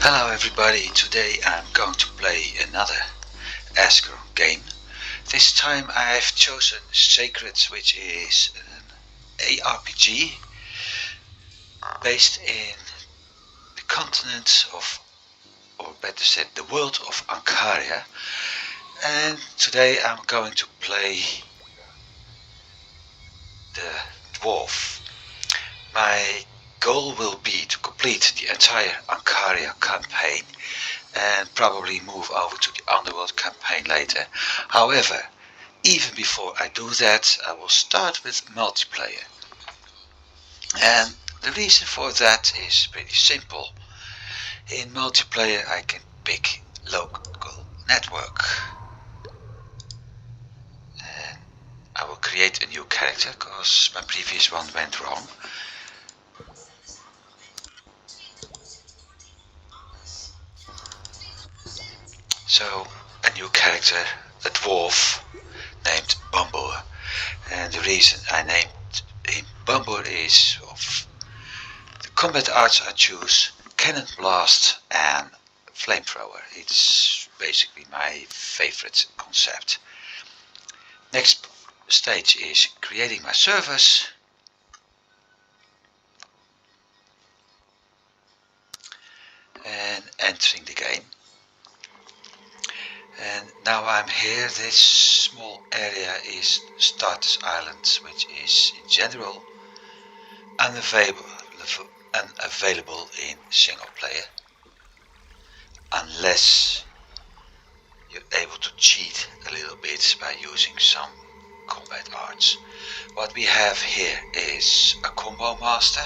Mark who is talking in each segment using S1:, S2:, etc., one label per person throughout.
S1: Hello everybody, today I'm going to play another Asgore game. This time I've chosen Sacred, which is an ARPG based in the continent of, or better said, the world of Ancaria. And today I'm going to play the Dwarf. My goal will be to complete the entire Ancaria campaign and probably move over to the Underworld campaign later. However, even before I do that, I will start with multiplayer. And the reason for that is pretty simple. In multiplayer I can pick local network. And I will create a new character because my previous one went wrong. So a new character, a dwarf named Bumble. And the reason I named him Bumble is of the combat arts I choose: cannon blast and flamethrower. It's basically my favorite concept. Next stage is creating my servers. And entering the game. And now I'm here. This small area is Starters Island, which is in general unavailable in single player, unless you're able to cheat a little bit by using some combat arts. What we have here is a combo master.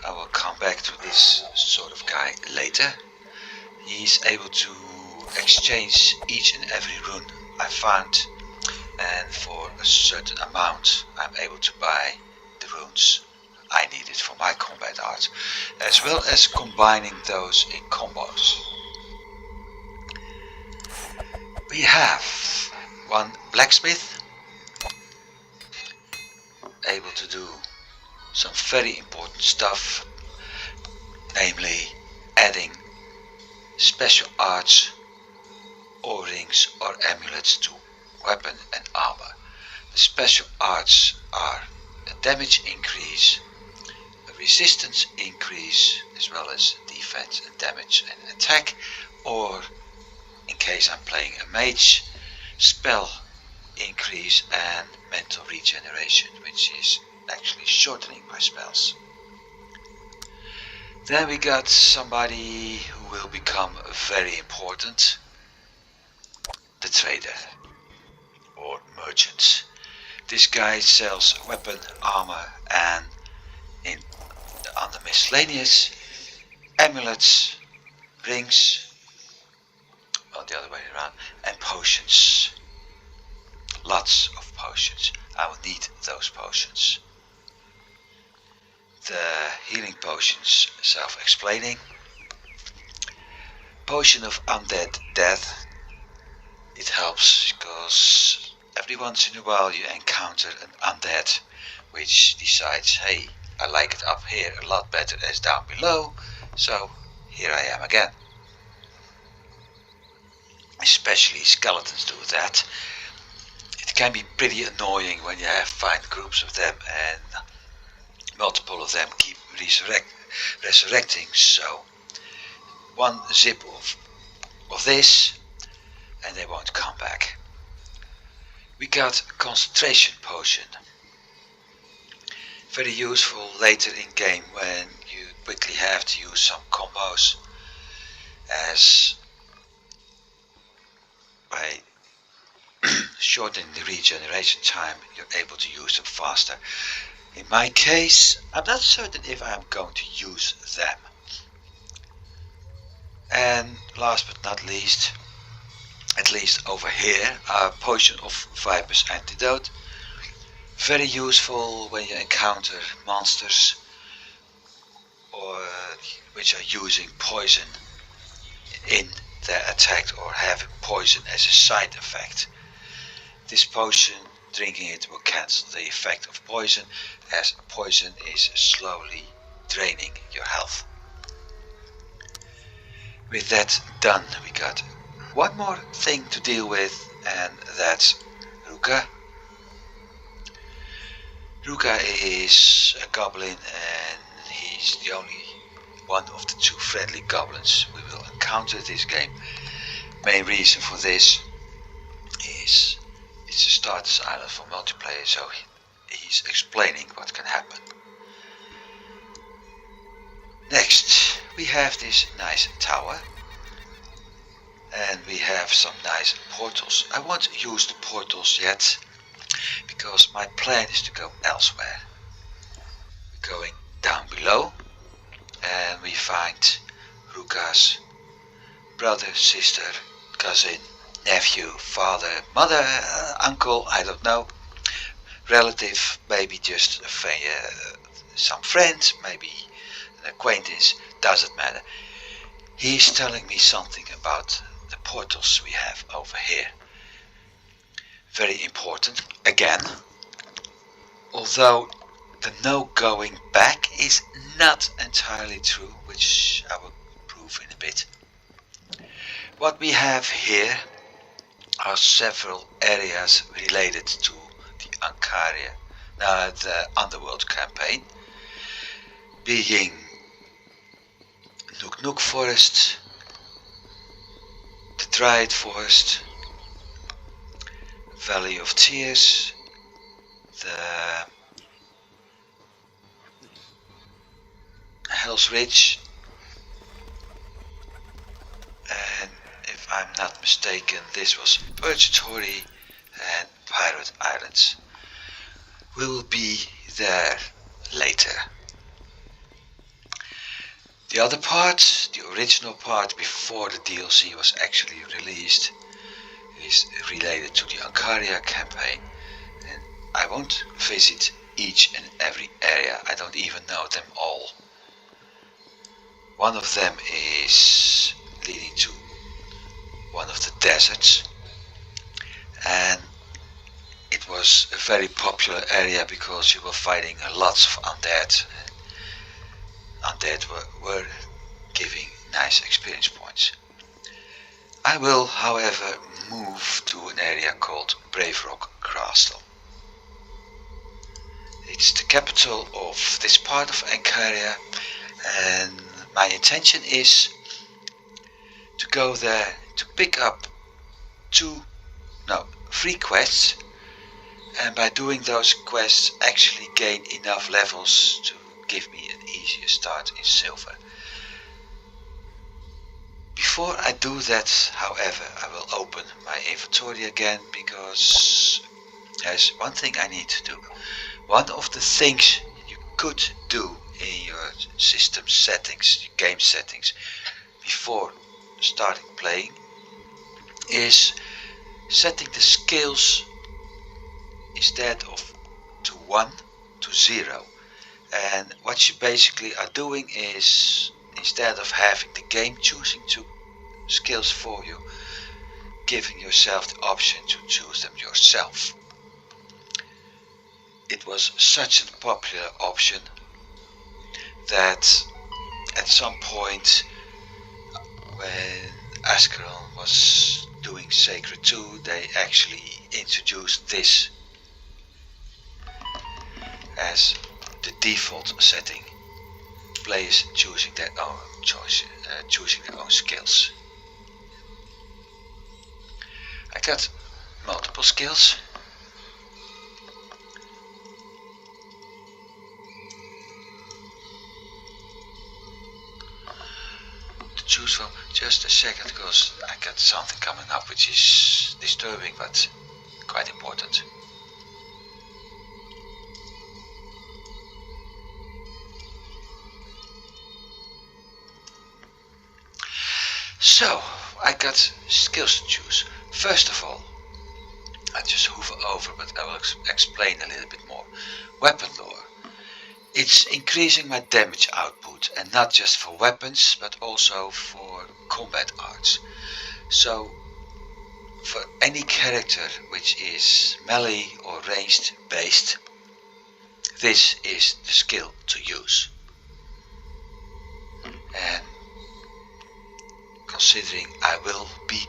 S1: I will come back to this sort of guy later. He's able to exchange each and every rune I found, and for a certain amount I'm able to buy the runes I needed for my combat art, as well as combining those in combos. We have one blacksmith, able to do some very important stuff, namely adding special arts or rings or amulets to weapon and armor. The special arts are a damage increase, a resistance increase, as well as defense and damage and attack, or in case I'm playing a mage, spell increase and mental regeneration, which is actually shortening my spells. Then we got somebody who will become very important: the trader or merchant. This guy sells weapon, armor, and under miscellaneous, amulets, rings, well, the other way around, and potions. Lots of potions. I will need those potions. The healing potions, self-explaining. Potion of undead death. It helps because every once in a while you encounter an undead which decides, hey, I like it up here a lot better as down below, so here I am again. Especially skeletons do that. It can be pretty annoying when you find groups of them and multiple of them keep resurrecting, so one zip of this and they won't come back. We got a concentration potion. Very useful later in game when you quickly have to use some combos, as by shortening the regeneration time you're able to use them faster. In my case, I'm not certain if I'm going to use them. And last but not least, at least over here, a potion of Viper's Antidote. Very useful when you encounter monsters or which are using poison in their attack or having poison as a side effect. This potion, drinking it will cancel the effect of poison, as poison is slowly draining your health. With that done, we got one more thing to deal with, and that's Ruka. Ruka is a goblin, and he's the only one of the two friendly goblins we will encounter this game. Main reason for this is it's a starter's island for multiplayer, so he's explaining what can happen. Next, we have this nice tower, and we have some nice portals. I won't use the portals yet, because my plan is to go elsewhere. We're going down below, and we find Ruka's brother, sister, cousin, nephew, father, mother, uncle, I don't know, relative, maybe just some friend, maybe an acquaintance, doesn't matter. He's telling me something about the portals we have over here. Very important, again, although the no going back is not entirely true, which I will prove in a bit. What we have here are several areas related to the Ancaria, the Underworld campaign, being Nook Nook Forest, the Dryad Forest, Valley of Tears, the Hell's Ridge, and if I'm not mistaken, this was Purgatory and Pirate Islands. We will be there later. The other part, the original part before the DLC was actually released, is related to the Ancaria campaign, and I won't visit each and every area. I don't even know them all. One of them is leading to one of the deserts, and it was a very popular area because you were fighting lots of undead. Undead were giving nice experience points. I will, however, move to an area called Brave Rock Castle. It's the capital of this part of Ancaria, and my intention is to go there to pick up 3 quests, and by doing those quests actually gain enough levels to give me an easier start in silver. Before I do that, however, I will open my inventory again, because there's one thing I need to do. One of the things you could do in your system settings, your game settings, before starting playing, is setting the scales instead of to 1 to 0. And what you basically are doing is, instead of having the game choosing 2 skills for you, giving yourself the option to choose them yourself. It was such a popular option that at some point when Ascaron was doing Sacred 2, they actually introduced this as the default setting. Players choosing their own choice, choosing their own skills. I got multiple skills. To choose from, just a second, because I got something coming up which is disturbing but quite important. So, I got skills to choose. First of all, I just hover over, but I will explain a little bit more. Weapon lore. It's increasing my damage output, and not just for weapons, but also for combat arts. So, for any character which is melee or ranged based, this is the skill to use. And considering I will be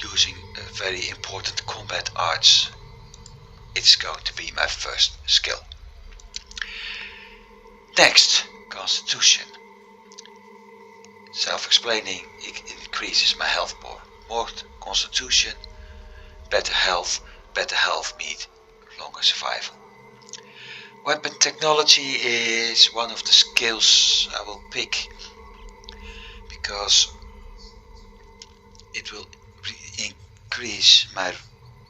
S1: using a very important combat arts, it's going to be my first skill. Next, Constitution. Self-explaining, it increases my health bar. More Constitution, better health means longer survival. Weapon technology is one of the skills I will pick because it will increase my,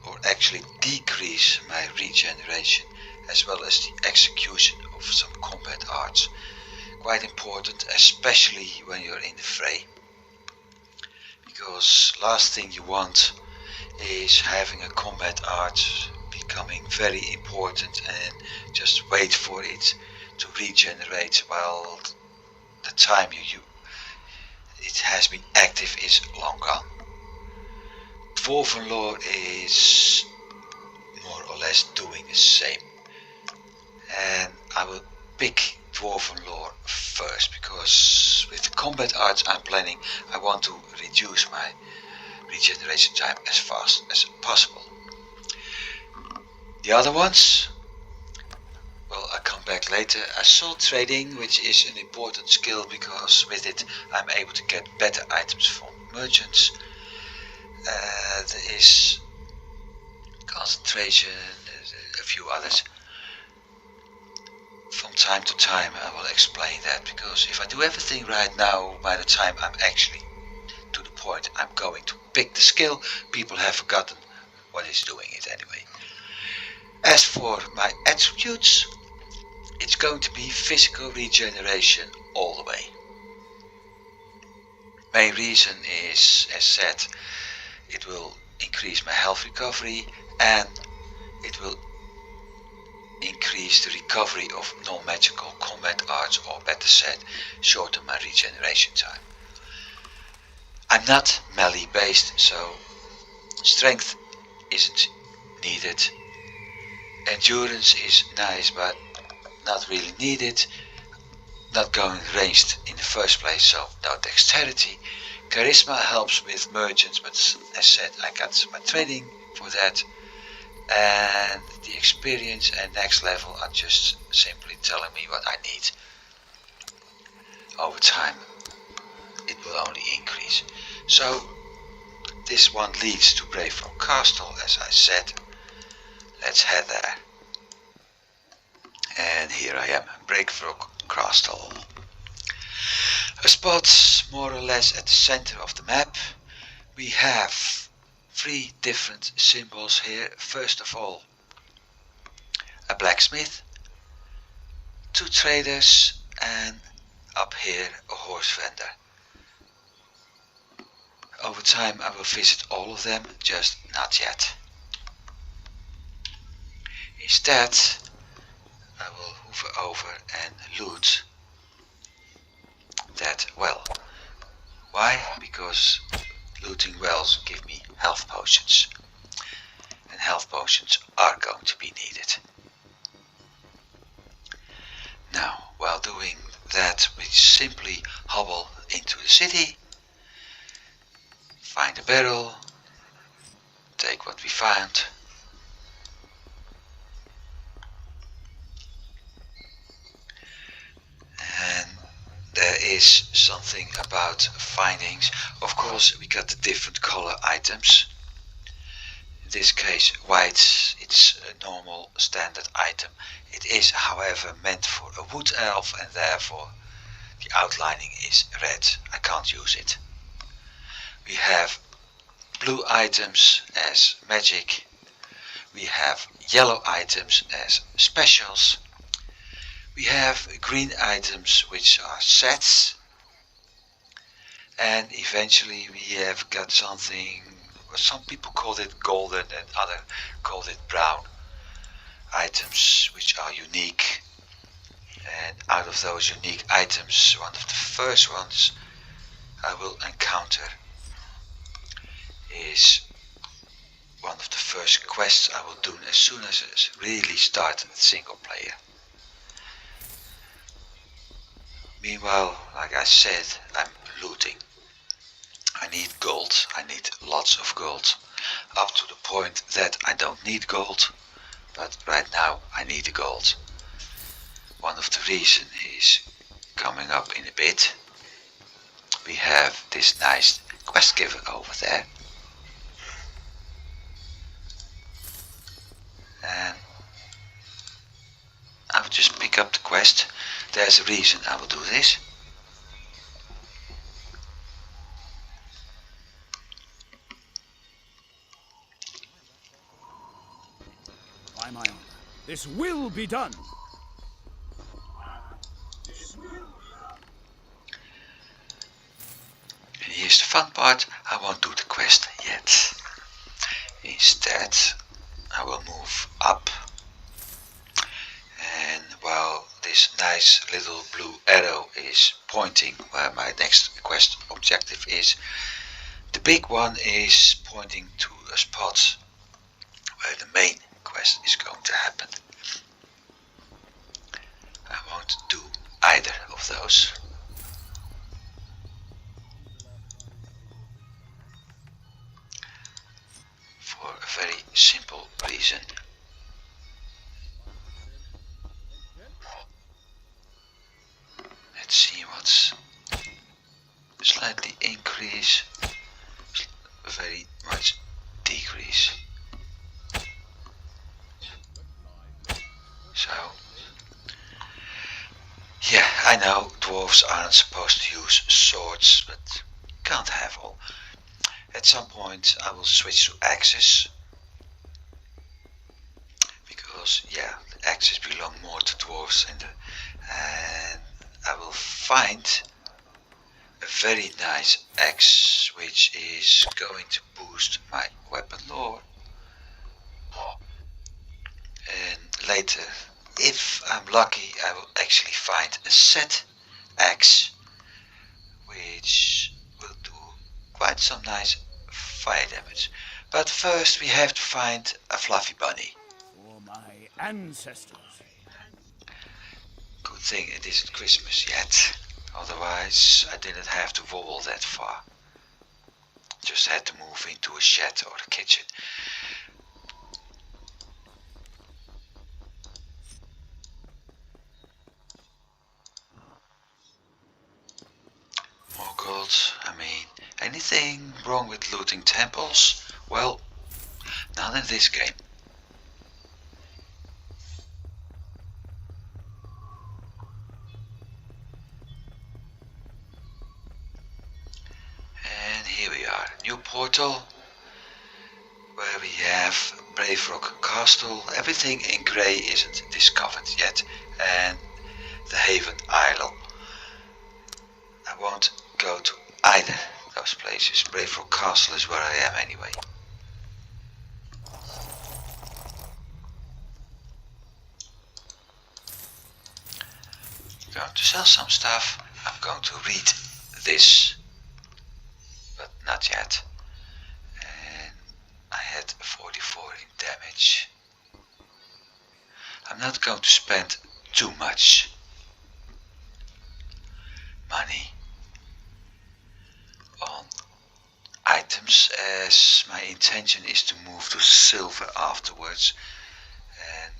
S1: or actually decrease my regeneration, as well as the execution of some combat arts. Quite important, especially when you're in the fray, because last thing you want is having a combat art becoming very important and just wait for it to regenerate while the time it has been active is long gone. Dwarven lore is more or less doing the same, and I will pick Dwarven lore first because with the combat arts I'm planning, I want to reduce my regeneration time as fast as possible. The other ones, well, I'll come back later. Assault trading, which is an important skill because with it I'm able to get better items from merchants. There is concentration, a few others. From time to time I will explain that, because if I do everything right now, by the time I'm actually to the point I'm going to pick the skill, people have forgotten what is doing it anyway. As for my attributes, it's going to be physical regeneration all the way. Main reason is, as said, it will increase my health recovery and it will increase the recovery of non-magical combat arts, or better said, shorten my regeneration time. I'm not melee based, so strength isn't needed. Endurance is nice, but not really needed. Not going ranged in the first place, so no dexterity. Charisma helps with merchants, but as said, I got my training for that. And the experience and next level are just simply telling me what I need. Over time it will only increase. So this one leads to Brave Castle, as I said. Let's head there. And here I am, Brave Castle. A spot more or less at the center of the map. We have 3 different symbols here. First of all, a blacksmith, 2 traders, and up here a horse vendor. Over time I will visit all of them, just not yet. Instead I will hover over and loot that well. Why? Because looting wells give me health potions, and health potions are going to be needed. Now, while doing that, we simply hobble into the city, find a barrel, take what we found, and there is something about findings. Of course, we got the different color items. In this case, white, it's a normal standard item. It is, however, meant for a wood elf, and therefore the outlining is red. I can't use it. We have blue items as magic. We have yellow items as specials. We have green items which are sets, and eventually we have got something, some people call it golden and other call it brown items, which are unique. And out of those unique items, one of the first ones I will encounter is one of the first quests I will do as soon as I really start single player. Meanwhile, like I said, I'm looting. need gold. I need lots of gold. Up to the point that I don't need gold. But right now I need the gold. One of the reasons is coming up in a bit. We have this nice quest giver over there. And I will just pick up the quest. There's a reason I will do this.
S2: By my honor, this will be done.
S1: And here's the fun part. I won't do the quest yet. Instead, I will move up. And while this nice little blue arrow is pointing where my next quest objective is, the big one is pointing to a spot where the main quest is going to happen. I won't do either of those. For a very simple reason. Let's see what's slightly increase, very much decrease. So, yeah, I know dwarves aren't supposed to use swords, but can't have all. At some point I will switch to axes, because yeah, the axes belong more to dwarves, and I will find a very nice axe which is going to boost my weapon lore. And later, if I'm lucky, I will actually find a set axe which will do quite some nice fire damage. But first we have to find a fluffy bunny.
S2: For my ancestors.
S1: Good thing it isn't Christmas yet. Otherwise I didn't have to wobble that far. Just had to move into a shed or a kitchen. More gold, I mean, anything wrong with looting temples? Well, not in this game. And here we are, new portal, where we have Brave Rock Castle. Everything in grey isn't discovered yet, and the Haven Isle. I won't go to either those places. Brave Rock Castle is where I am anyway. I'm going to sell some stuff. I'm going to read this, but not yet. And I had 44 in damage. I'm not going to spend too much money on items, as my intention is to move to silver afterwards, and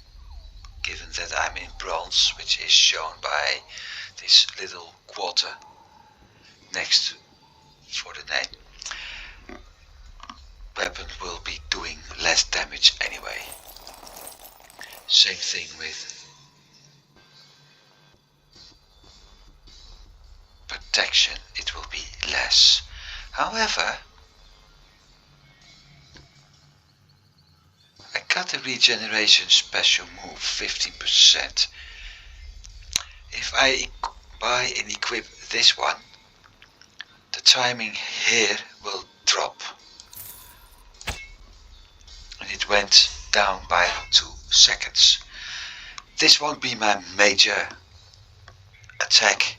S1: given that I'm in bronze, which is shown by this little quarter next for the name, weapon will be doing less damage anyway. Same thing with protection, it will be less. However, I got a regeneration special move, 15%. If I buy and equip this one, the timing here will drop. And it went down by 2 seconds. This won't be my major attack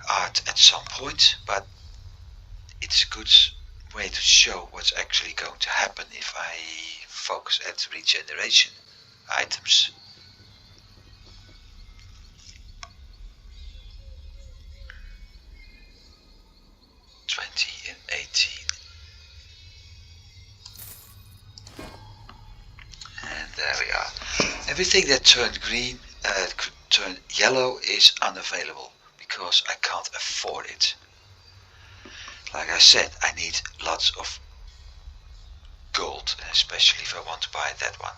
S1: art at some point, but it's a good way to show what's actually going to happen if I focus at regeneration items. $20 in Everything that turned green, turned yellow is unavailable because I can't afford it. Like I said, I need lots of gold, especially if I want to buy that one.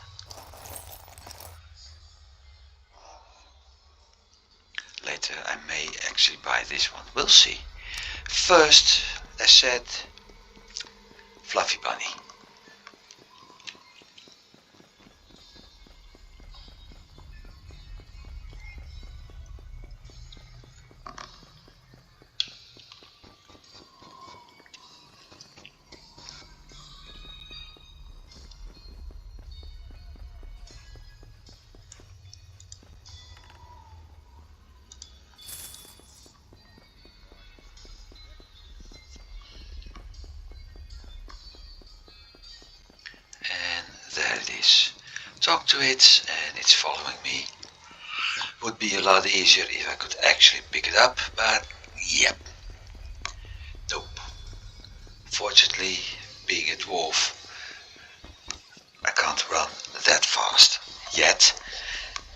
S1: Later I may actually buy this one, we'll see. First, as said, Fluffy Bunny. And there it is. Talk to it and it's following me. Would be a lot easier if I could actually pick it up, but yep. Nope. Fortunately, being a dwarf, I can't run that fast yet.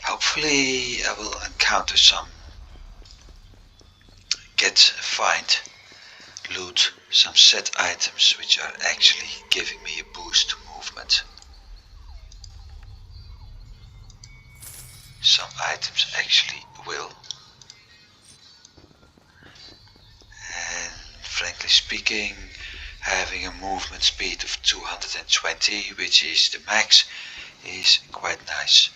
S1: Hopefully I will encounter some, find, loot some set items which are actually giving me a boost to movement. Some items actually will. And frankly speaking, having a movement speed of 220, which is the max, is quite nice.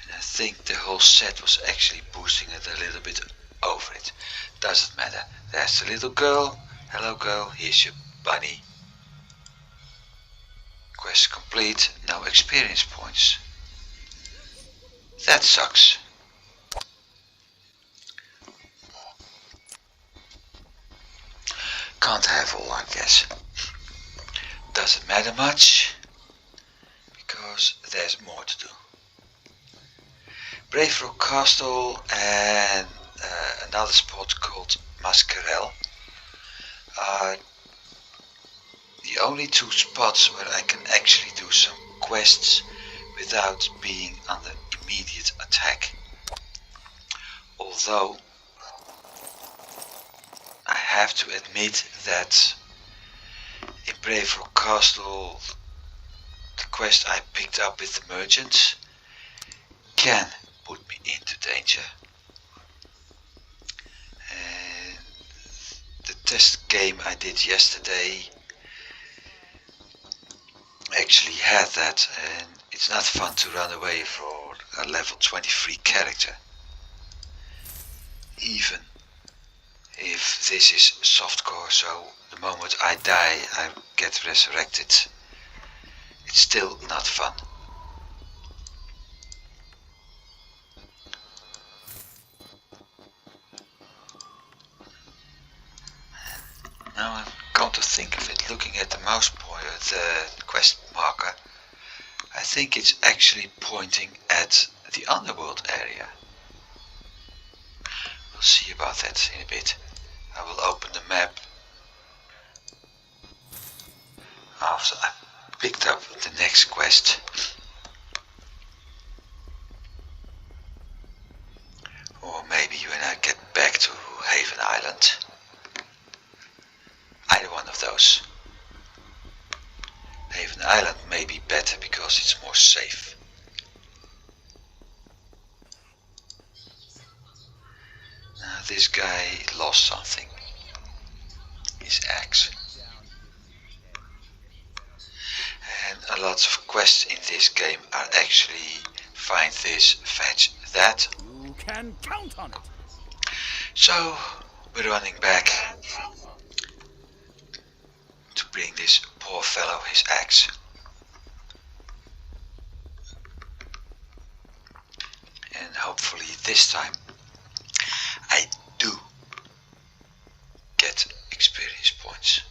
S1: And I think the whole set was actually boosting it a little bit over it. Doesn't matter. There's the little girl. Hello girl, here's your bunny. Quest complete, no experience points. That sucks. Can't have all, I guess. Doesn't matter much, because there's more to do. Brave Rock Castle and another spot called Mascarel are the only two spots where I can actually do some quests without being under immediate attack. Although I have to admit that in Brave Rock Castle the quest I picked up with the merchants can put me into danger. And the test game I did yesterday actually had that, and it's not fun to run away for a level 23 character. Even if this is softcore, so the moment I die I get resurrected, it's still not fun. Now I'm going to think of it, looking at the mouse pointer, the quest marker, I think it's actually pointing at the Underworld area. We'll see about that in a bit. I will open the map after I picked up the next quest. Or maybe when I get back to Haven Island. Either one of those. Haven Island may be better because it's more safe. Now this guy lost something. His axe. And a lot of quests in this game are actually find this, fetch that.
S2: You can count on it.
S1: So we're running back to bring this poor fellow his axe. And hopefully this time I do get experience points.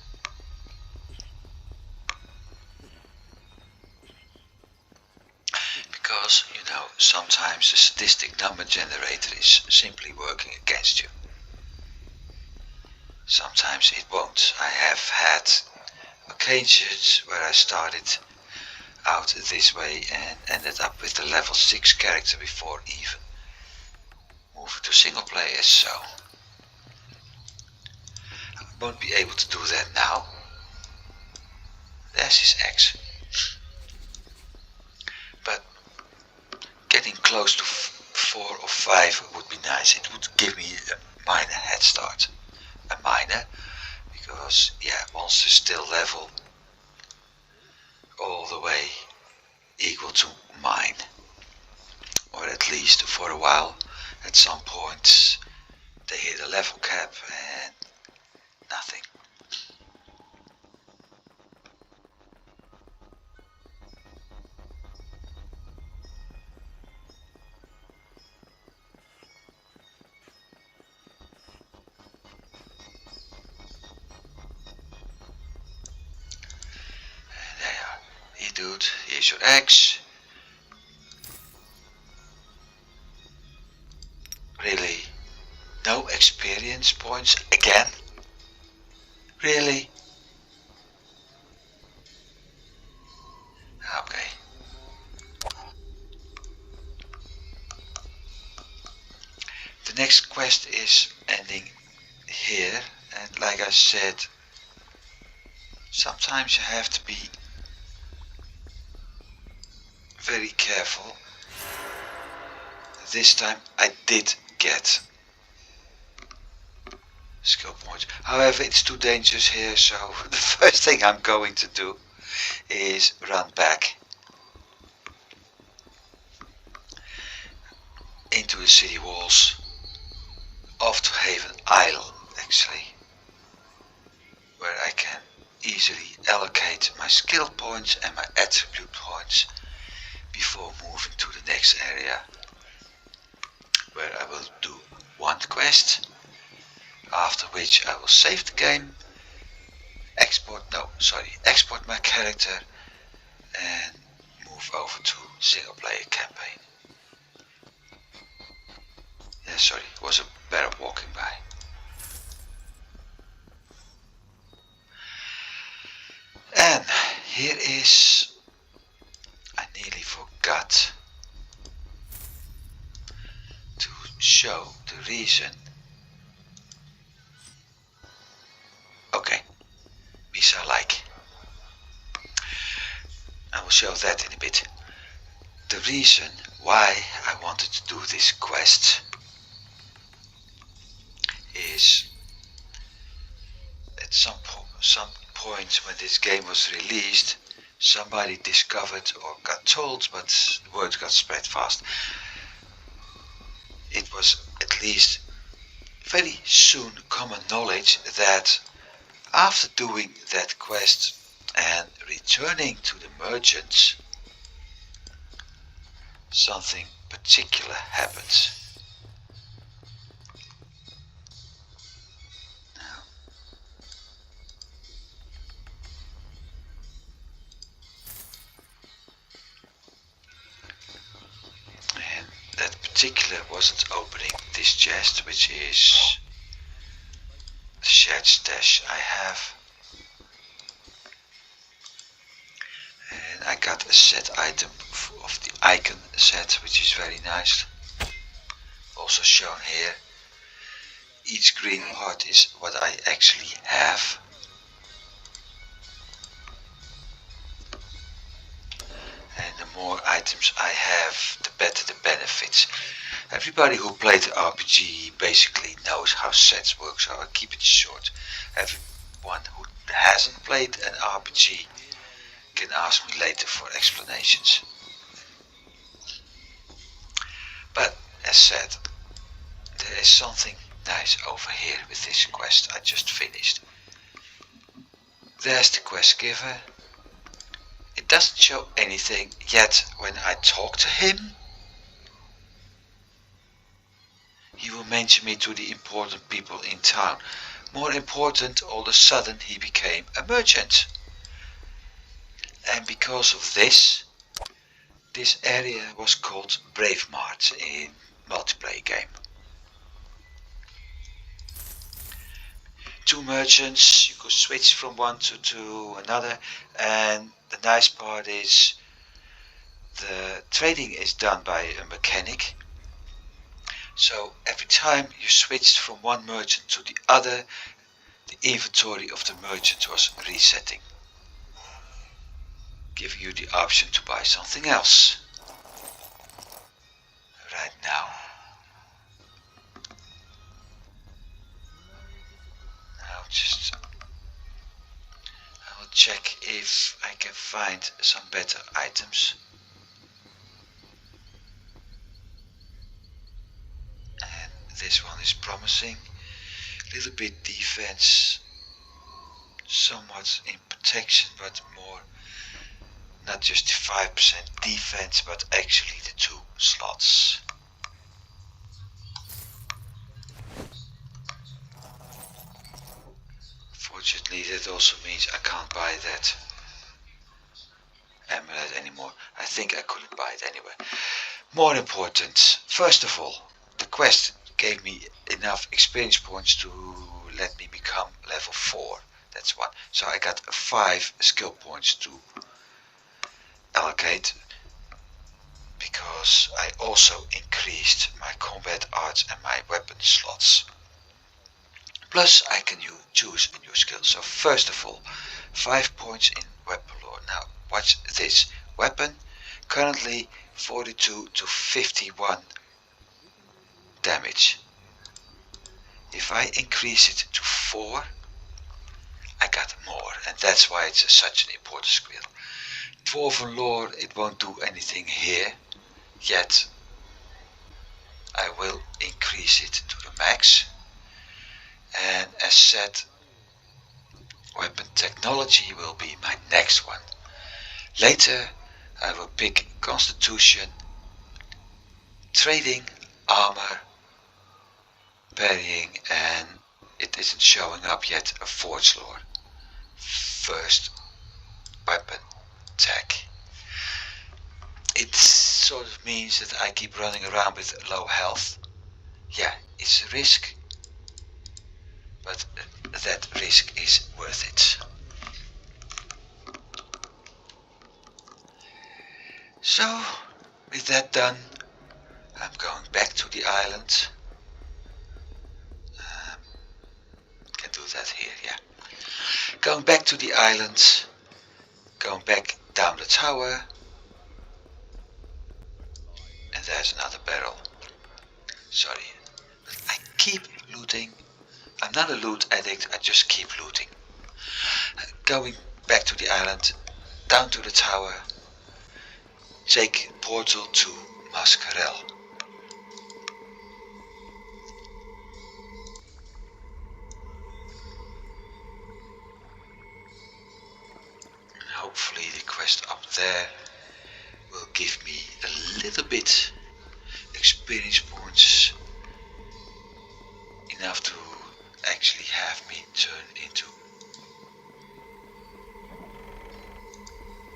S1: Because, you know, sometimes the statistic number generator is simply working against you. Sometimes it won't. I have had occasions where I started out this way and ended up with the level 6 character before even moving to single players, so I won't be able to do that now. There's his X. But getting close to 4 or 5 would be nice. It would give me a minor head start. A minor, because yeah, monsters still level all the way equal to mine. Or at least for a while. At some point they hit a level cap and nothing. And there you are. Hey dude, here's your X. Really? No experience points again? Really? Okay. The next quest is ending here, and like I said, sometimes you have to be very careful. This time I did get skill points. However, it's too dangerous here, so the first thing I'm going to do is run back into the city walls, off to Haven Isle actually, where I can easily allocate my skill points and my attribute points before moving to the next area, where I will do one quest, after which I will save the game, export my character and move over to single player campaign. Yeah, sorry, it was a bear walking by. And here is, I nearly forgot to show the reason. Okay, Misa like. I will show that in a bit. The reason why I wanted to do this quest is at some point when this game was released, somebody discovered or got told, but the word got spread fast. It was at least very soon common knowledge that after doing that quest and returning to the merchants, something particular happens. And that particular wasn't opening this chest, which is the shared stash I have. And I got a set item of the icon set, which is very nice. Also shown here. Each green part is what I actually have. And the more items I have, the better the benefits. Everybody who played the RPG basically knows how sets work, so I'll keep it short. Everyone who hasn't played an RPG can ask me later for explanations. But as said, there is something nice over here with this quest I just finished. There's the quest giver. It doesn't show anything, yet when I talk to him, he will mention me to the important people in town. More important, all of a sudden he became a merchant. And because of this area was called Brave Mart in multiplayer game. 2 merchants, you could switch from one to another, and the nice part is the trading is done by a mechanic. So every time you switched from one merchant to the other, the inventory of the merchant was resetting, giving you the option to buy something else. Right now. I will check if I can find some better items. And this one is promising. Little bit defense, somewhat in protection, but more not just the 5% defense, but actually the 2 slots. Fortunately, that also means I can't buy that amulet anymore. I think I couldn't buy it anyway. More important, first of all, the quest gave me enough experience points to let me become level 4. That's one. So I got 5 skill points to allocate, because I also increased my combat arts and my weapon slots. Plus I can choose a new skill. So first of all, 5 points in weapon lore. Now watch this. Weapon, currently 42 to 51 damage. If I increase it to 4, I got more, and that's why it's such an important skill. Dwarven lore, it won't do anything here yet. I will increase it to the max, and as said, weapon technology will be my next one. Later I will pick constitution, trading, armor, parrying, and it isn't showing up yet, a forge lore. First, weapon tech. It sort of means that I keep running around with low health. Yeah, it's a risk, but that risk is worth it. So, with that done, I'm going back to the island. Can do that here, yeah. Going back to the island, going back down the tower, and there's another barrel. Sorry, I keep looting. I'm not a loot addict, I just keep looting. Going back to the island, down to the tower, take portal to Mascarel. Hopefully the quest up there will give me a little bit experience points, enough to actually have me turn into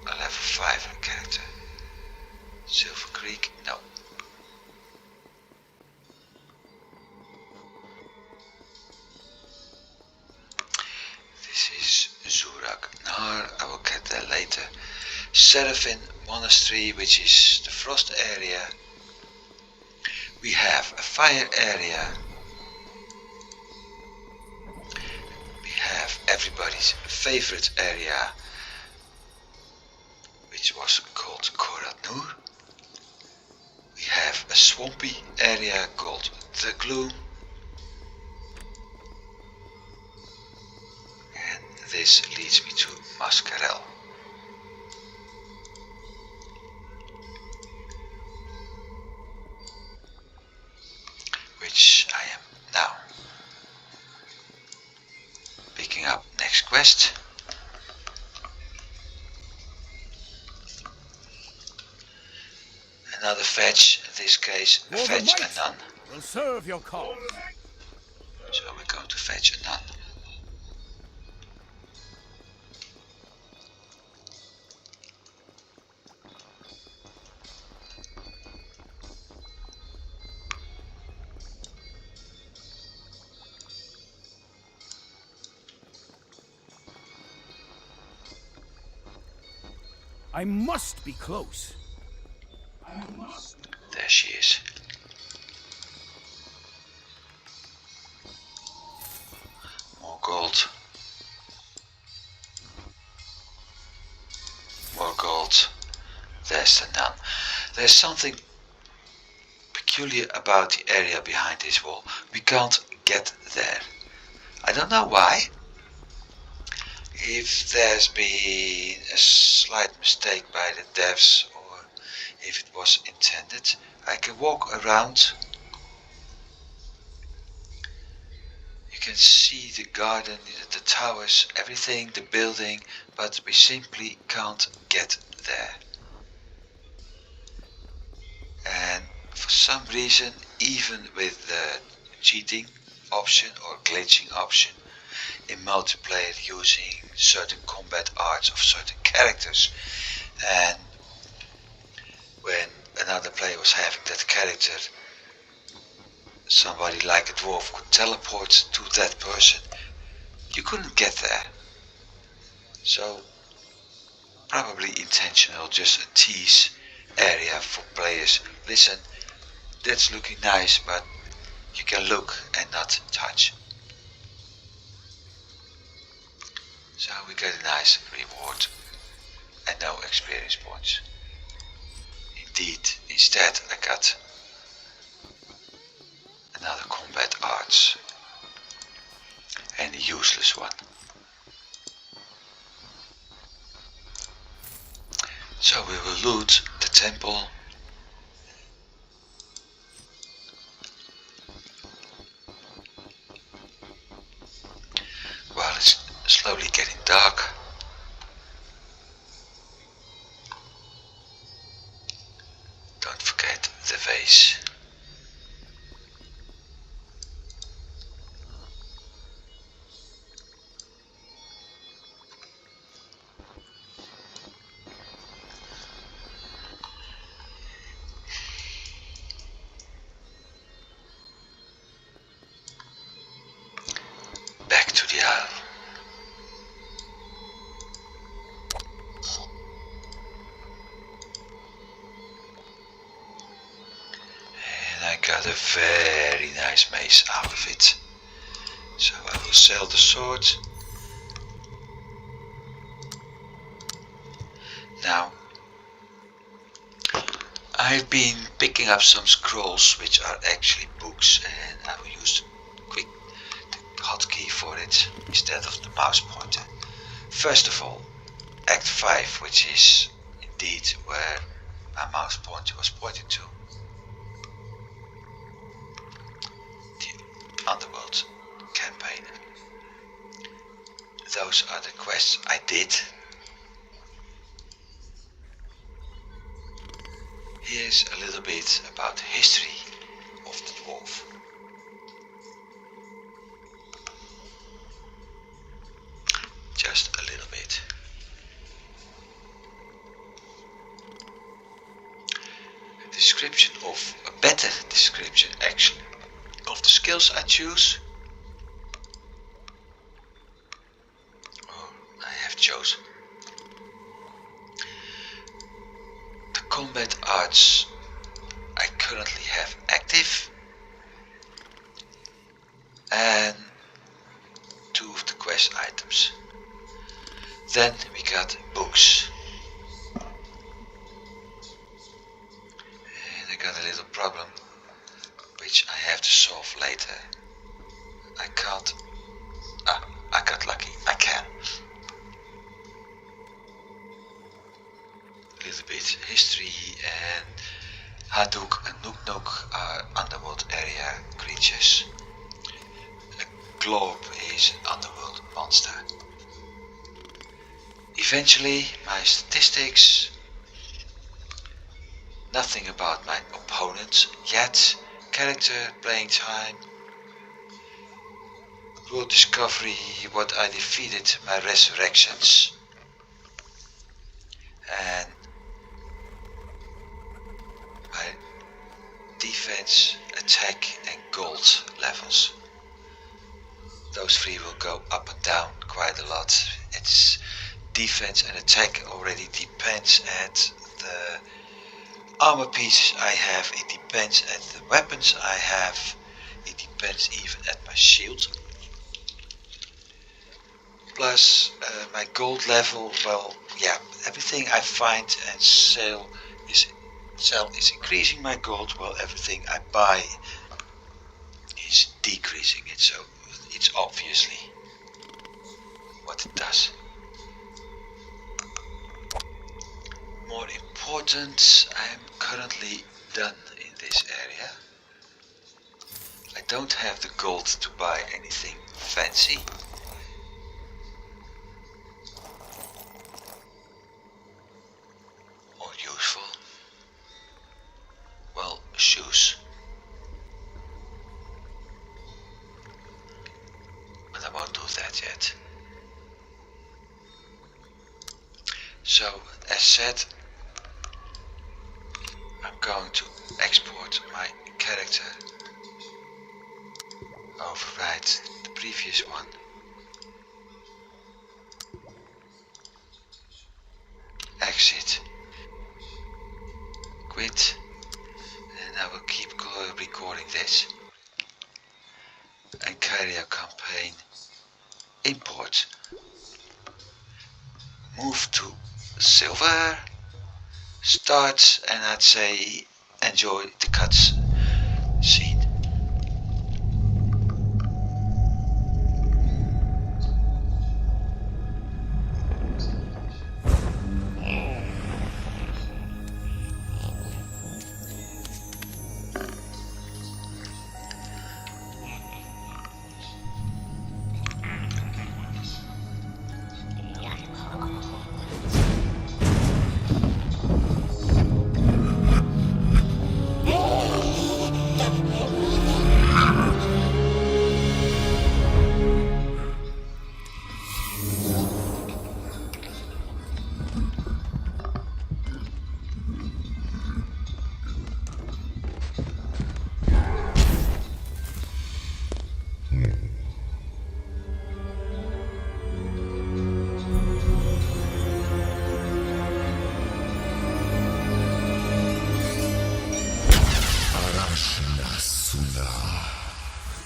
S1: a level 5 character. Silver Creek, no. This is Zurak Nar, I will get there later. Seraphim Monastery, which is the frost area. We have a fire area. We have everybody's favorite area, which was called Korat Nur. We have a swampy area called the Gloom. And this leads me to Mascarel. Which I am now. Picking up next quest. Another fetch, in this case a fetch a nun.
S2: Will serve your cause.
S1: So we're going to fetch a nun.
S2: I must be close.
S1: less than none. There's something peculiar about the area behind this wall. We can't get there. I don't know why. If there's been a slight mistake by the devs or if it was intended. I can walk around. You can see the garden, the towers, everything, the building, but we simply can't get there. And for some reason, even with the cheating option or glitching option in multiplayer using certain combat arts of certain characters, and when another player was having that character, somebody like a dwarf could teleport to that person, you couldn't get there. So probably intentional, just a tease area for players. Listen, that's looking nice, but you can look and not touch. So we get a nice reward and no experience points. Indeed, instead I got another combat arts and a useless one. So we will loot the temple. While it's slowly getting dark. Don't forget the vase. Back to the isle. And I got a very nice mace out of it. So I will sell the sword. Now, I've been picking up some scrolls which are actually books, and I will use the hotkey for it instead of the mouse pointer. First of all, Act 5, which is indeed where my mouse pointer was pointing to. The Underworld campaign. Those are the quests I did. Here's a little bit about the history of the dwarf. Just a little bit. A description of a better description actually of the skills I choose. Or I have chosen. The combat arts I currently have active, and 2 of the quest items. Then we got books. And I got a little problem which I have to solve later. I can't. I got lucky. I can. A little bit history, and Haduk and Nuknuk are underworld area creatures. A globe is an underworld monster. Eventually, my statistics. Nothing about my opponent yet. Character, playing time, world discovery, what I defeated, my resurrections, and my defense, attack and gold levels. Those 3 will go up and down quite a lot. It's defense and attack already depends at the armor pieces I have, it depends at the weapons I have, it depends even at my shield. Plus my gold level, well, yeah, everything I find and sell is increasing my gold while everything I buy is decreasing it, so it's obviously what it does. More important, I am currently done in this area. I don't have the gold to buy anything fancy. Or useful. Well, shoes. But I won't do that yet. So, as said, I'm going to export my character, overwrite the previous one, exit, quit, and I will keep recording this. Ancaria campaign, import, move to silver, start, and I'd say enjoy the cuts scene.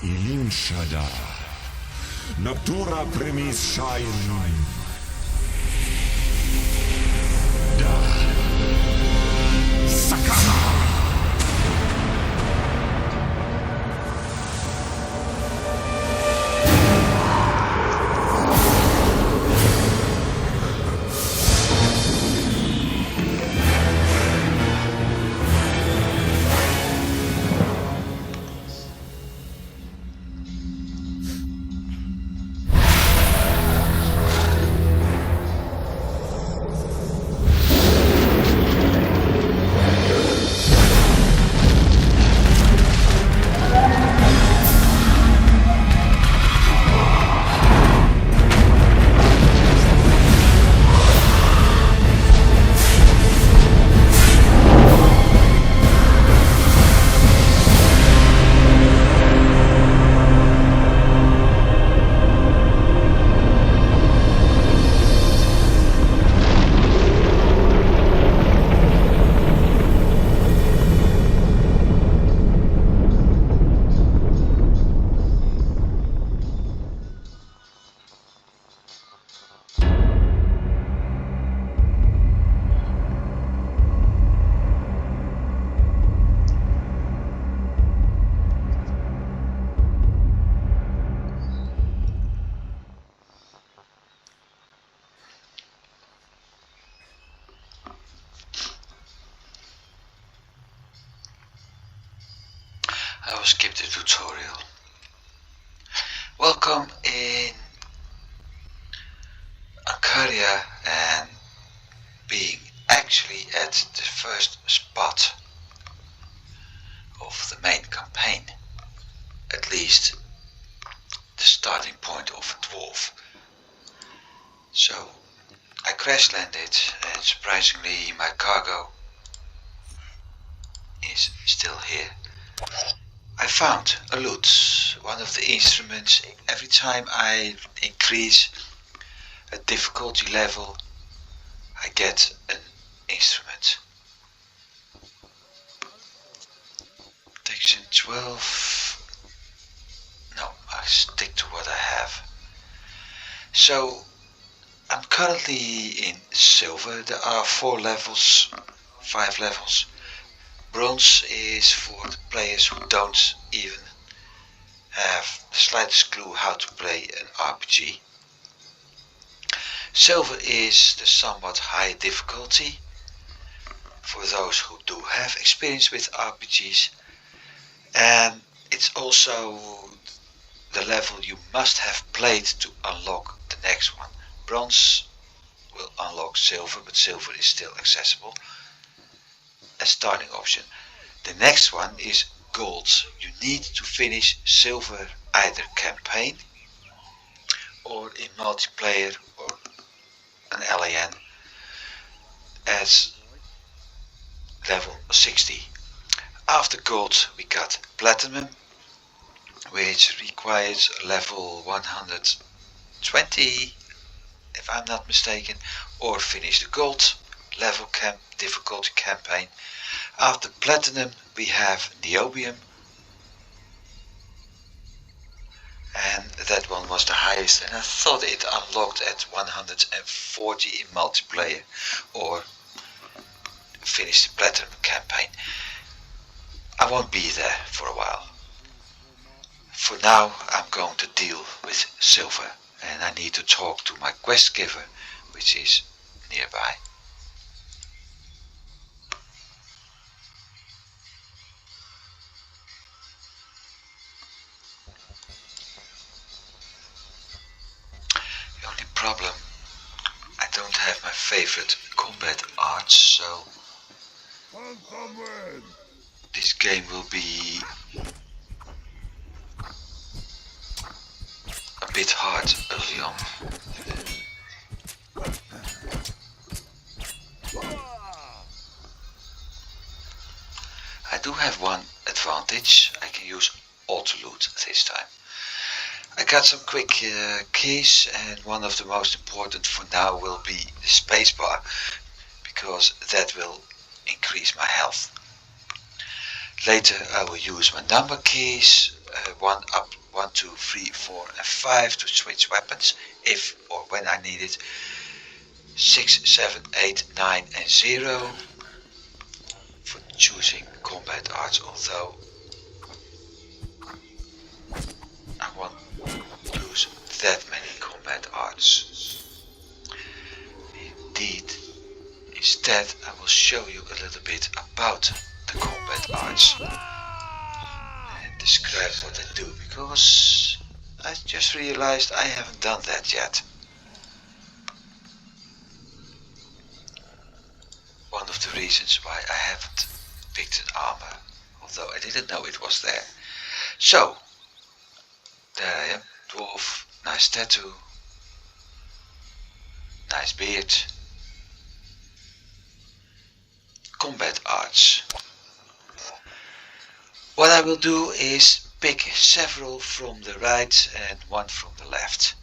S3: Ilin Shada Noctura Premis Shine Da Sakama.
S1: I will skip the tutorial. Welcome in Ancaria, and being actually at the first spot of the main campaign, at least the starting point of a dwarf. So I crash landed, and surprisingly my cargo is still here. I found a loot, one of the instruments. Every time I increase a difficulty level, I get an instrument. Section 12. No, I stick to what I have. So I'm currently in silver. There are 4 levels 5 levels. Bronze is for the players who don't even have the slightest clue how to play an RPG. Silver is the somewhat high difficulty for those who do have experience with RPGs, and it's also the level you must have played to unlock the next one. Bronze will unlock silver, but silver is still accessible as starting option. The next one is gold. You need to finish silver either campaign or in multiplayer or an LAN as level 60. After gold we got platinum, which requires level 120 if I'm not mistaken, or finish the gold level difficulty campaign. After platinum we have niobium, and that one was the highest, and I thought it unlocked at 140 in multiplayer or finish the platinum campaign. I won't be there for a while. For now I'm going to deal with silver, and I need to talk to my quest giver, which is nearby. The only problem, I don't have my favorite combat arts, so this game will be a bit hard early on. I do have one advantage. I can use auto loot this time. I got some quick keys, and one of the most important for now will be the spacebar, because that will increase my health. Later I will use my number keys, 1 up, 1, 2, 3, 4 and 5 to switch weapons if or when I need it. 6, 7, 8, 9 and 0 for choosing combat arts, although I won't use that many combat arts. Indeed, instead I will show you a little bit about the combat arts and describe what I do, because I just realized I haven't done that yet. One of the reasons why I haven't picked an armor, although I didn't know it was there. So, there I am, dwarf, nice tattoo, nice beard. Combat arts. What I will do is pick several from the right and one from the left.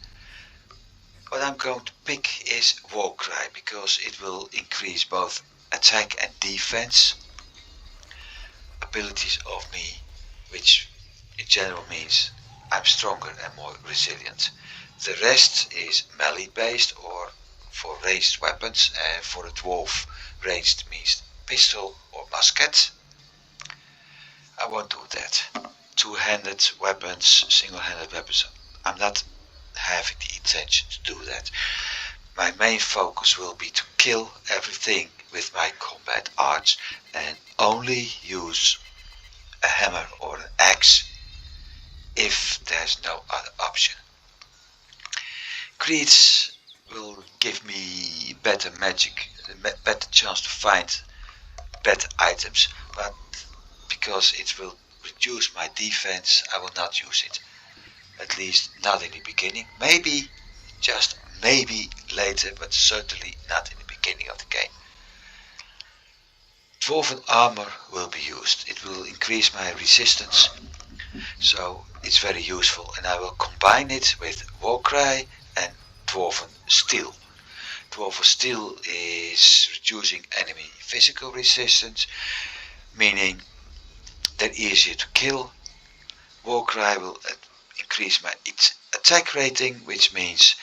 S1: What I'm going to pick is War Cry, because it will increase both attack and defense abilities of me, which in general means I'm stronger and more resilient. The rest is melee based or for ranged weapons, and for a dwarf ranged means pistol or musket. I won't do that. Two-handed weapons, single-handed weapons, I'm not having the intention to do that. My main focus will be to kill everything with my combat arts and only use a hammer or an axe if there's no other option. Creeds will give me better magic, better chance to find better items, but because it will reduce my defense, I will not use it. At least not in the beginning. Maybe, just maybe later, but certainly not in the beginning of the game. Dwarven armor will be used. It will increase my resistance, so it's very useful, and I will combine it with Warcry and Dwarven steel. Dwarven steel is reducing enemy physical resistance, meaning they're easier to kill. Warcry will increase my attack rating, which means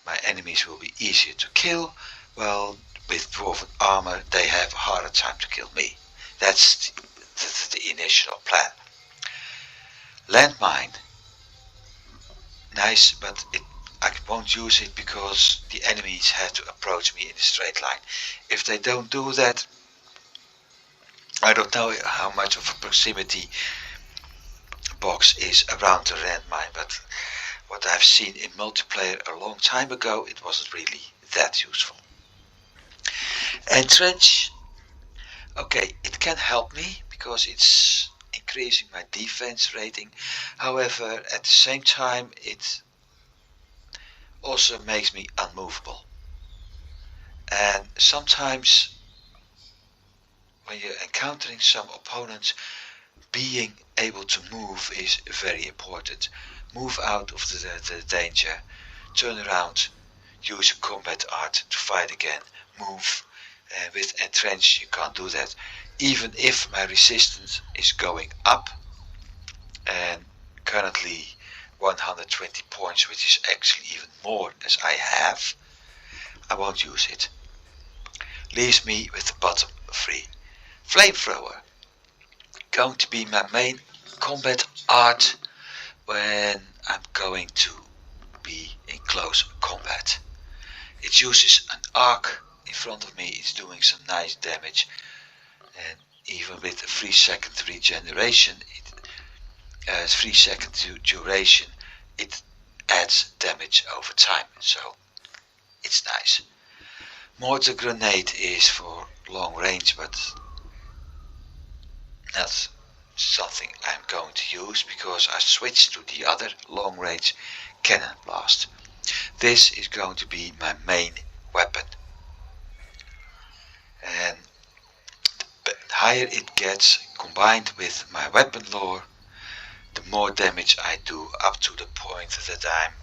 S1: my enemies will be easier to kill, while with dwarven armor, they have a harder time to kill me. That's the initial plan. Landmine, nice, but I won't use it because the enemies have to approach me in a straight line. If they don't do that, I don't know how much of a proximity box is around the landmine, but what I've seen in multiplayer a long time ago, it wasn't really that useful. Entrench, okay, it can help me because it's increasing my defense rating. However, at the same time, it also makes me unmovable. And sometimes when you're encountering some opponents, being able to move is very important. Move out of the danger, turn around, use your combat art to fight again, move. With entrench you can't do that. Even if my resistance is going up, and currently 120 points, which is actually even more as I have, I won't use it. Leaves me with the bottom free. Flamethrower, going to be my main combat art when I'm going to be in close combat. It uses an arc in front of me, it's doing some nice damage, and even with a 3-second regeneration, 3-second duration, it adds damage over time, so it's nice. Mortar grenade is for long range, but not something I'm going to use because I switched to the other long range cannon blast. This is going to be my main weapon, and the higher it gets combined with my weapon lore, the more damage I do, up to the point that I'm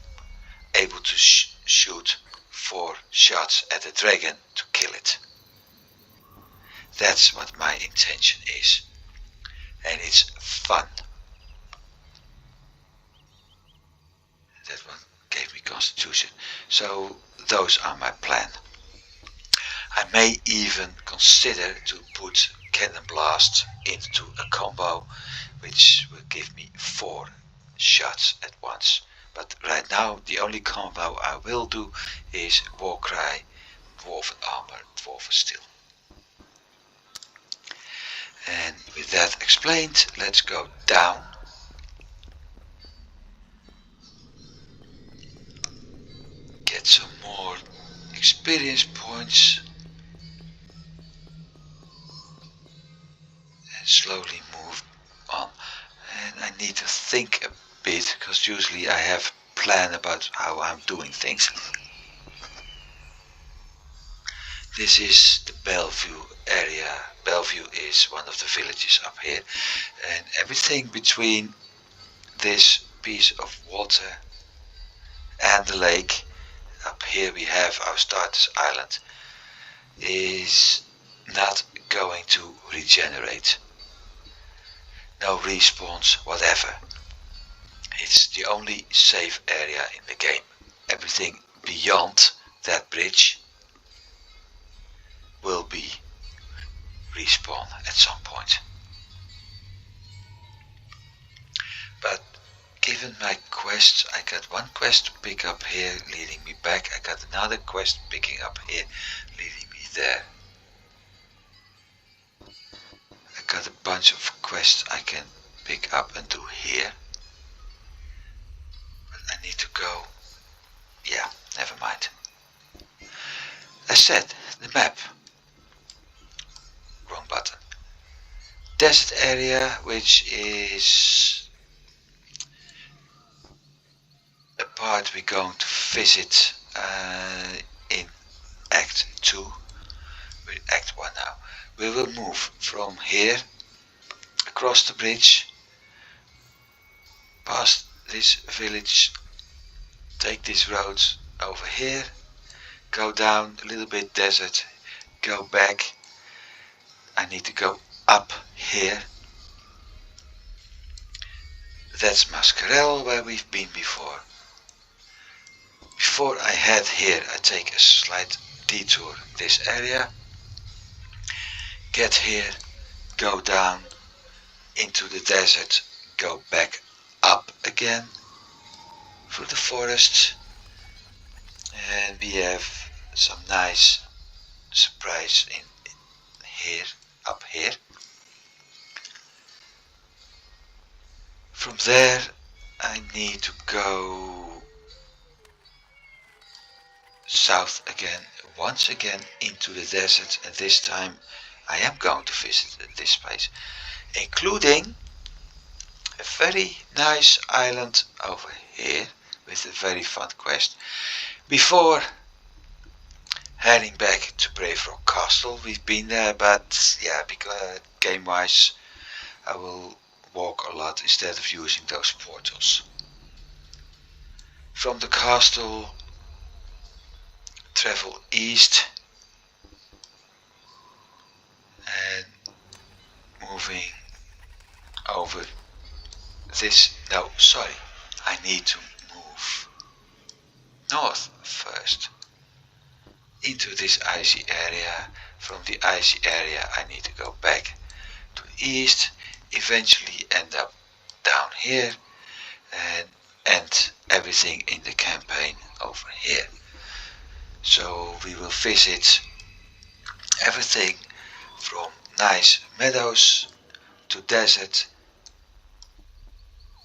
S1: able to shoot 4 shots at a dragon to kill it. That's what my intention is, and it's fun. That one gave me constitution, so those are my plan. I may even consider to put cannon blast into a combo, which will give me 4 shots at once. But right now the only combo I will do is Warcry, Dwarven Armor, Dwarven Steel. And with that explained, let's go down. Get some more experience points. And slowly move on. And I need to think a bit, because usually I have a plan about how I'm doing things. This is the Bellevue area. Bellevue is one of the villages up here, and everything between this piece of water and the lake, up here we have our starters island, is not going to regenerate. No respawns, whatever. It's the only safe area in the game. Everything beyond that bridge will be respawn at some point. But given my quests, I got one quest to pick up here leading me back, I got another quest picking up here leading me there. I got a bunch of quests I can pick up and do here. But I need to go. Yeah, never mind. As said, the map. Wrong button. Desert area, which is a part we're going to visit in Act 2. We're Act 1 now. We will move from here across the bridge, past this village, take this road over here, go down a little bit desert, go back. I need to go up here. That's Mascarell, where we've been before. Before I head here, I take a slight detour this area, get here, go down into the desert, go back up again through the forest, and we have some nice surprise in here, up here. From there I need to go south again, once again into the desert, and this time I am going to visit this place, including a very nice island over here with a very fun quest. Before heading back to Brave Rock Castle, we've been there, but yeah, because game wise I will walk a lot instead of using those portals. From the castle, travel east and moving over this, no, sorry, I need to move north first into this icy area. From the icy area I need to go back to the east, eventually end up down here and end everything in the campaign over here. So we will visit everything from nice meadows to desert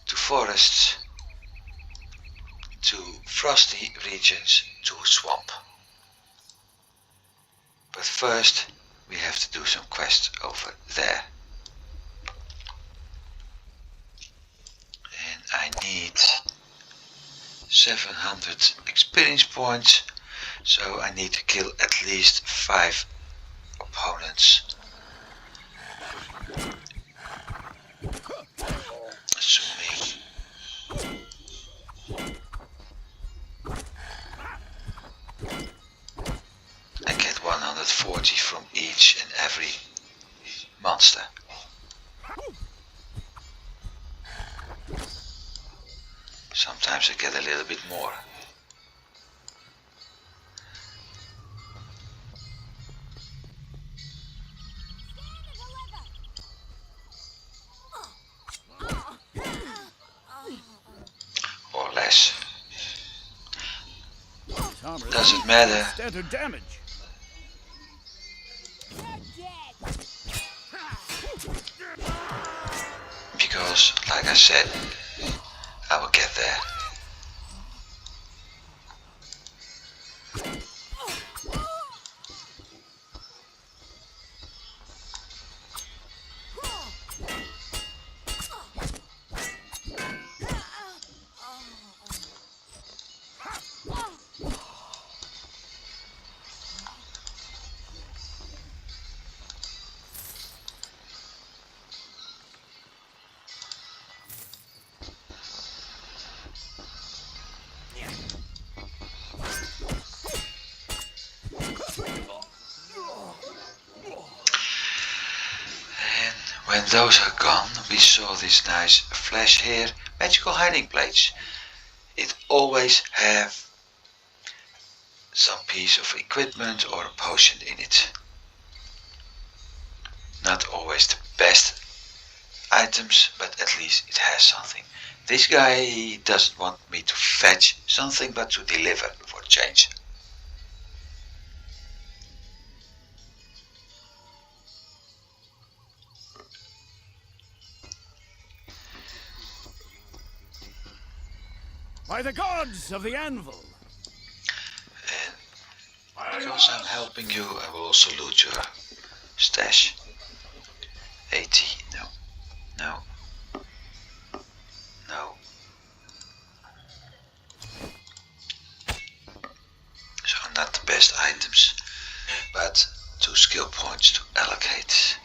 S1: to forests to frosty regions to swamp. But first we have to do some quests over there. And I need 700 experience points, so I need to kill at least 5 opponents. Assuming I get 140 from each and every monster. Sometimes I get a little bit more. Or less. Doesn't matter.
S2: Standard damage.
S1: Because, like I said, I will get there. When those are gone, we saw this nice flash here, magical hiding place. It always have some piece of equipment or a potion in it. Not always the best items, but at least it has something. This guy doesn't want me to fetch something, but to deliver for change.
S2: By the gods of the anvil.
S1: And because I'm helping you, I will also loot your stash. 80, no, no, no. So not the best items, but 2 skill points to allocate.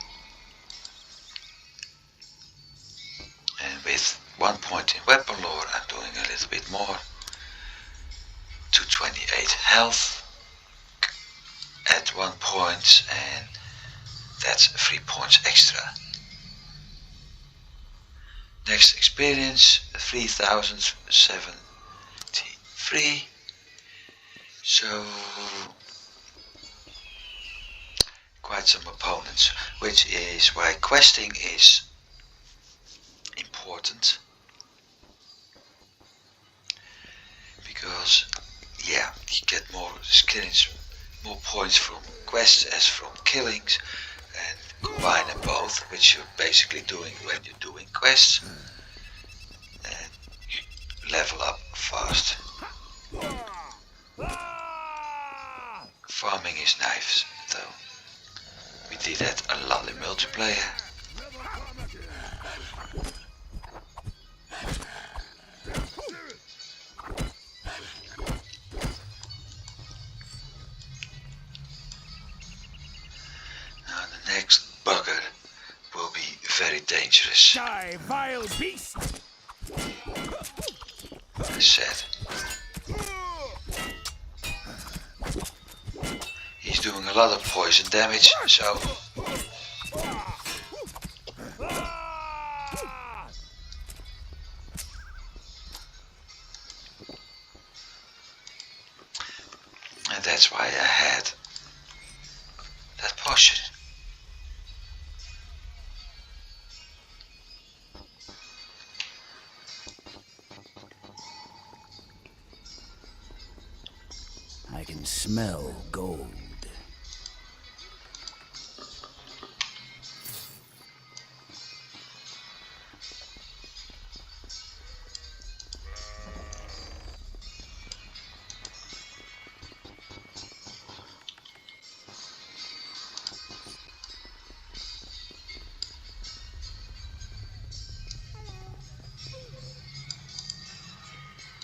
S1: And with 1 point in weapon lore, I'm doing a little bit more. 228 health. Add 1 point, and that's 3 points extra. Next experience, 3073. So quite some opponents, which is why questing is important, because yeah, you get more skills, more points from quests as from killings, and combine them both, which you're basically doing when you're doing quests, and you level up fast. Farming is nice though. We did that a lot in multiplayer. Now the next bugger will be very dangerous.
S2: Die, vile beast!
S1: I said. He's doing a lot of poison damage, so and that's why I had that potion.
S2: I can smell gold.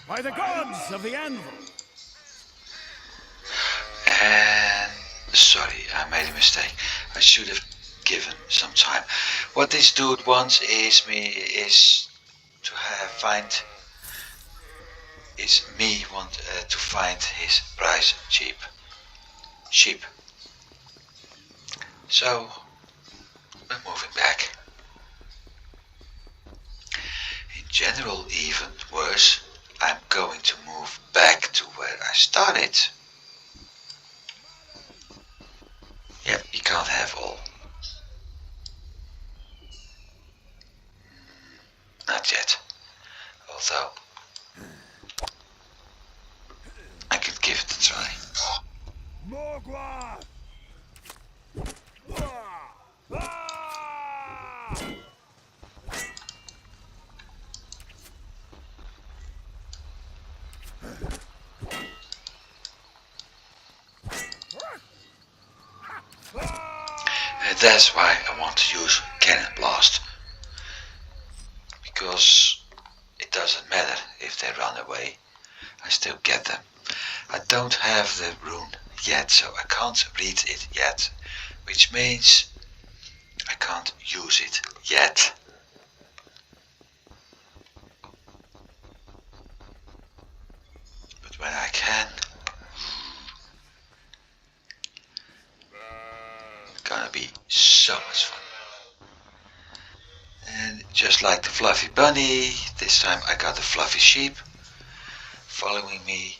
S2: By the gods of the anvil!
S1: And sorry, I made a mistake. I should have given some time. What this dude wants is me want to find his prize sheep. So we're moving back. In general, even worse, I'm going to move back to where I started. Yep, you can't have all. Not yet. Although I could give it a try. And that's why I want to use Cannon Blast. Because it doesn't matter if they run away, I still get them. I don't have the rune yet, so I can't read it yet, which means I can't use it yet. But when I can, it's gonna be so much fun. And just like the fluffy bunny, this time I got a fluffy sheep following me